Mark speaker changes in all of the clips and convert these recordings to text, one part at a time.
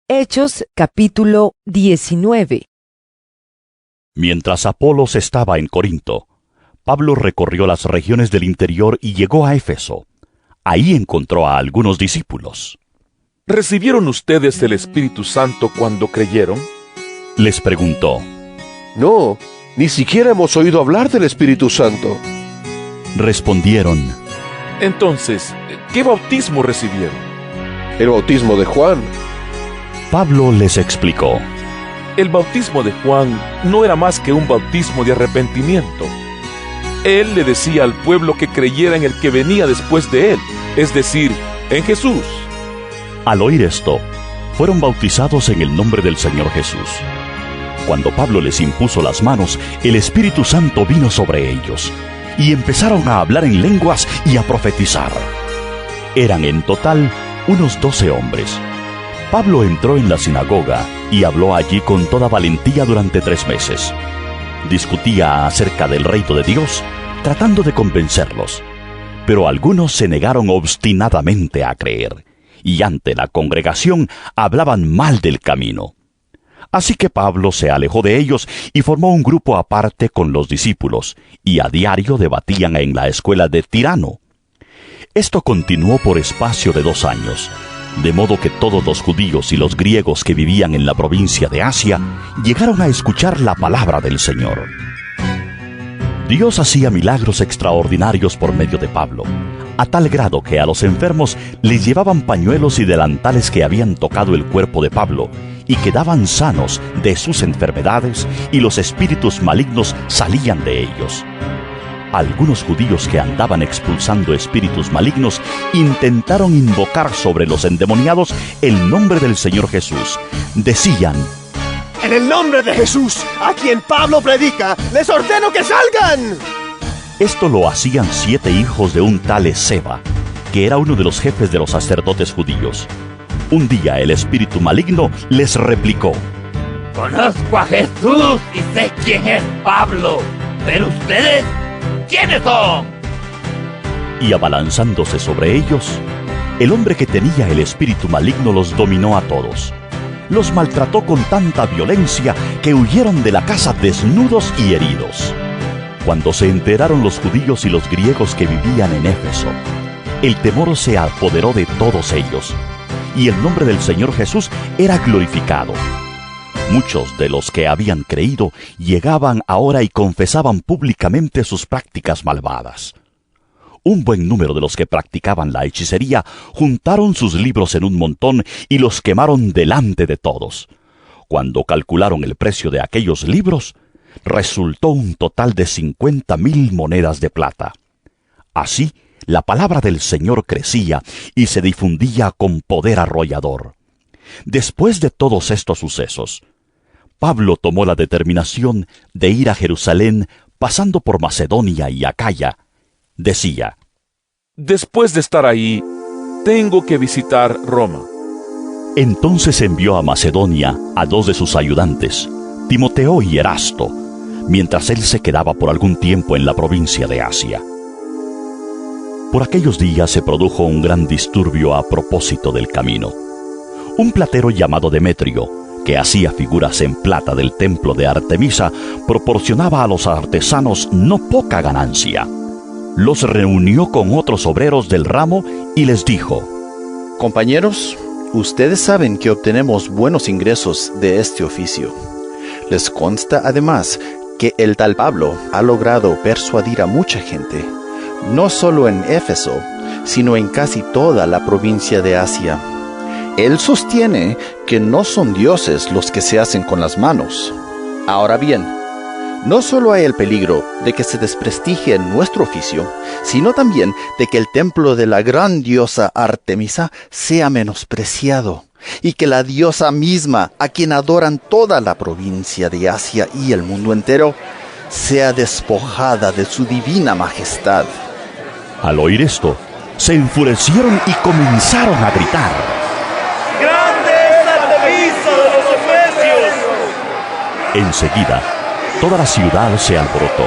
Speaker 1: Hechos capítulo 19.
Speaker 2: Mientras Apolos estaba en Corinto, Pablo recorrió las regiones del interior y llegó a Éfeso. Ahí encontró a algunos discípulos.
Speaker 3: ¿Recibieron ustedes el Espíritu Santo cuando creyeron?
Speaker 2: Les preguntó.
Speaker 4: No, ni siquiera hemos oído hablar del Espíritu Santo.
Speaker 2: Respondieron.
Speaker 3: Entonces, ¿qué bautismo recibieron?
Speaker 4: El bautismo de Juan.
Speaker 2: Pablo les explicó.
Speaker 3: El bautismo de Juan no era más que un bautismo de arrepentimiento. Él le decía al pueblo que creyera en el que venía después de él, es decir, en Jesús.
Speaker 2: Al oír esto, fueron bautizados en el nombre del Señor Jesús. Cuando Pablo les impuso las manos, el Espíritu Santo vino sobre ellos, y empezaron a hablar en lenguas y a profetizar. Eran en total unos 12 hombres. Pablo entró en la sinagoga y habló allí con toda valentía durante 3 meses. Discutía acerca del reino de Dios, tratando de convencerlos. Pero algunos se negaron obstinadamente a creer, y ante la congregación hablaban mal del camino. Así que Pablo se alejó de ellos y formó un grupo aparte con los discípulos, y a diario debatían en la escuela de Tirano. Esto continuó por espacio de 2 años, de modo que todos los judíos y los griegos que vivían en la provincia de Asia llegaron a escuchar la palabra del Señor. Dios hacía milagros extraordinarios por medio de Pablo, a tal grado que a los enfermos les llevaban pañuelos y delantales que habían tocado el cuerpo de Pablo, y quedaban sanos de sus enfermedades, y los espíritus malignos salían de ellos. Algunos judíos que andaban expulsando espíritus malignos intentaron invocar sobre los endemoniados el nombre del Señor Jesús. Decían:
Speaker 5: «En el nombre de Jesús, a quien Pablo predica, les ordeno que salgan».
Speaker 2: Esto lo hacían 7 hijos de un tal Esceva, que era uno de los jefes de los sacerdotes judíos. Un día el espíritu maligno les replicó:
Speaker 6: «Conozco a Jesús y sé quién es Pablo, pero ustedes, ¿quiénes son?».
Speaker 2: Y abalanzándose sobre ellos, el hombre que tenía el espíritu maligno los dominó a todos. Los maltrató con tanta violencia que huyeron de la casa desnudos y heridos. Cuando se enteraron los judíos y los griegos que vivían en Éfeso, el temor se apoderó de todos ellos, y el nombre del Señor Jesús era glorificado. Muchos de los que habían creído llegaban ahora y confesaban públicamente sus prácticas malvadas. Un buen número de los que practicaban la hechicería juntaron sus libros en un montón y los quemaron delante de todos. Cuando calcularon el precio de aquellos libros, resultó un total de 50,000 monedas de plata. Así, la palabra del Señor crecía y se difundía con poder arrollador. Después de todos estos sucesos, Pablo tomó la determinación de ir a Jerusalén pasando por Macedonia y Acaya. Decía:
Speaker 3: «Después de estar ahí, tengo que visitar Roma».
Speaker 2: Entonces envió a Macedonia a 2 de sus ayudantes, Timoteo y Erasto, mientras él se quedaba por algún tiempo en la provincia de Asia. Por aquellos días se produjo un gran disturbio a propósito del camino. Un platero llamado Demetrio, que hacía figuras en plata del templo de Artemisa, proporcionaba a los artesanos no poca ganancia. Los reunió con otros obreros del ramo y les dijo:
Speaker 7: «Compañeros, ustedes saben que obtenemos buenos ingresos de este oficio. Les consta además que el tal Pablo ha logrado persuadir a mucha gente, no solo en Éfeso, sino en casi toda la provincia de Asia. Él sostiene que no son dioses los que se hacen con las manos. Ahora bien, no solo hay el peligro de que se desprestigie nuestro oficio, sino también de que el templo de la gran diosa Artemisa sea menospreciado, y que la diosa misma, a quien adoran toda la provincia de Asia y el mundo entero, sea despojada de su divina majestad».
Speaker 2: Al oír esto, se enfurecieron y comenzaron a gritar:
Speaker 6: ¡Grande es Artemisa de los Efesios!
Speaker 2: Enseguida, toda la ciudad se alborotó.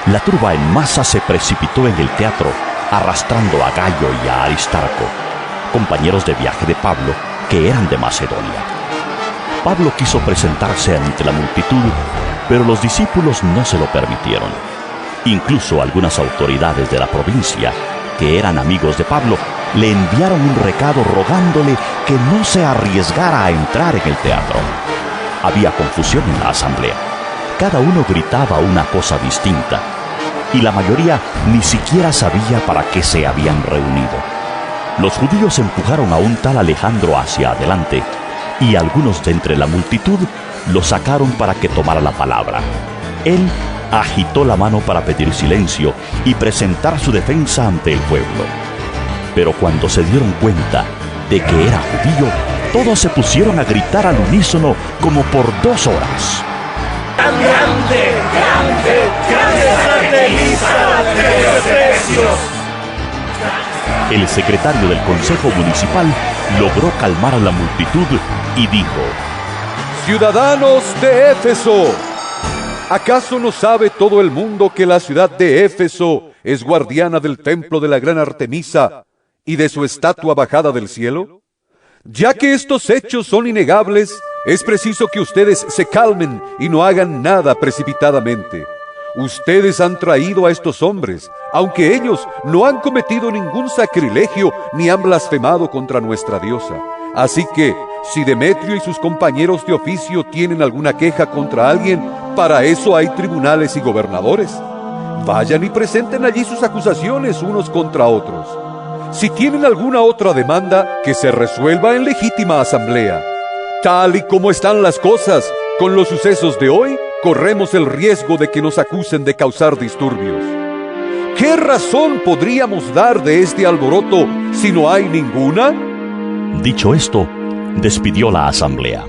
Speaker 2: La turba en masa se precipitó en el teatro, arrastrando a Gayo y a Aristarco, compañeros de viaje de Pablo, que eran de Macedonia. Pablo quiso presentarse ante la multitud, pero los discípulos no se lo permitieron. Incluso algunas autoridades de la provincia, que eran amigos de Pablo, le enviaron un recado rogándole que no se arriesgara a entrar en el teatro. Había confusión en la asamblea. Cada uno gritaba una cosa distinta, y la mayoría ni siquiera sabía para qué se habían reunido. Los judíos empujaron a un tal Alejandro hacia adelante, y algunos de entre la multitud lo sacaron para que tomara la palabra. Él agitó la mano para pedir silencio y presentar su defensa ante el pueblo. Pero cuando se dieron cuenta de que era judío, todos se pusieron a gritar al unísono como por 2 horas.
Speaker 6: ¡Grande, grande, grande Artemisa de los Efesios!
Speaker 2: El secretario del Consejo Municipal logró calmar a la multitud y dijo:
Speaker 8: Ciudadanos de Éfeso, ¿acaso no sabe todo el mundo que la ciudad de Éfeso es guardiana del templo de la gran Artemisa y de su estatua bajada del cielo? Ya que estos hechos son innegables, es preciso que ustedes se calmen y no hagan nada precipitadamente. Ustedes han traído a estos hombres, aunque ellos no han cometido ningún sacrilegio ni han blasfemado contra nuestra diosa. Así que, si Demetrio y sus compañeros de oficio tienen alguna queja contra alguien, para eso hay tribunales y gobernadores. Vayan y presenten allí sus acusaciones unos contra otros. Si tienen alguna otra demanda, que se resuelva en legítima asamblea. Tal y como están las cosas, con los sucesos de hoy, corremos el riesgo de que nos acusen de causar disturbios. ¿Qué razón podríamos dar de este alboroto si no hay ninguna?
Speaker 2: Dicho esto, despidió la asamblea.